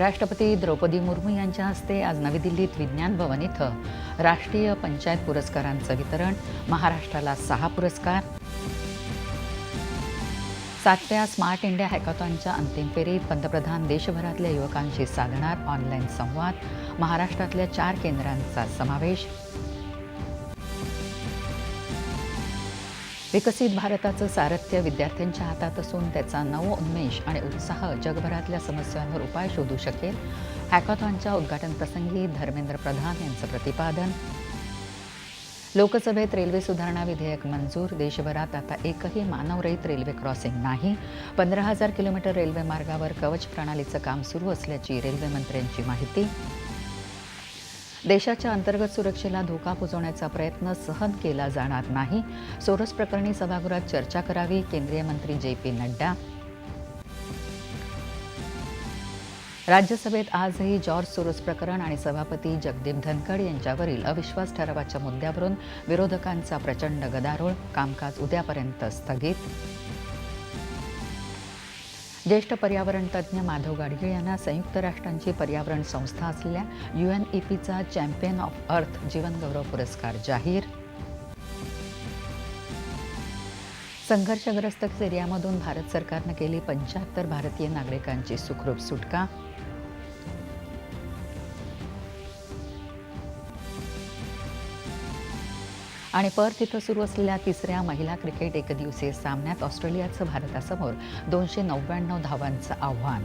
राष्ट्रपती द्रौपदी मुर्मू यांच्या हस्ते आज नवी दिल्लीत विज्ञान भवन इथं राष्ट्रीय पंचायत पुरस्कारांचं वितरण. महाराष्ट्राला 6 पुरस्कार. 7व्या स्मार्ट इंडिया हॅकाथॉनच्या अंतिम फेरीत पंतप्रधान देशभरातल्या युवकांशी साधणार ऑनलाईन संवाद. महाराष्ट्रातल्या 4 केंद्रांचा समावेश. विकसित भारताचं सारथ्य विद्यार्थ्यांच्या हातात असून त्याचा नवोन्मेष आणि उत्साह जगभरातल्या समस्यांवर उपाय शोधू शकेल. हॅकाथॉनच्या उद्घाटन प्रसंगी धर्मेंद्र प्रधान यांचं प्रतिपादन. लोकसभेत रेल्वे सुधारणा विधेयक मंजूर. देशभरात आता एकही मानवरहित रेल्वे क्रॉसिंग नाही. 15,000 किलोमीटर रेल्वे मार्गावर कवच प्रणालीचं काम सुरू असल्याची रेल्वे मंत्र्यांची माहिती. देशाच्या अंतर्गत सुरक्षेला धोका पोहोचवण्याचा प्रयत्न सहन केला जाणार नाही. सोरस प्रकरणी सभागृहात चर्चा करावी. केंद्रीय मंत्री JP नड्डा. राज्यसभेत आजही जॉर्ज सोरोस प्रकरण आणि सभापती जगदीप धनखड यांच्यावरील अविश्वास ठरावाच्या मुद्द्यावरून विरोधकांचा प्रचंड गदारोळ. कामकाज उद्यापर्यंत स्थगित. ज्येष्ठ पर्यावरण तज्ज्ञ माधव गाडगीळ यांना संयुक्त राष्ट्रांची पर्यावरण संस्था असलेल्या UNEPचा चॅम्पियन ऑफ अर्थ जीवनगौरव पुरस्कार जाहीर. संघर्षग्रस्त सिरियामधून भारत सरकारनं केली 75 भारतीय नागरिकांची सुखरूप सुटका. आणि पर्थ इथं सुरू असलेल्या 3ऱ्या महिला क्रिकेट एकदिवसीय सामन्यात ऑस्ट्रेलियाचं भारतासमोर 299 धावांचं आव्हान.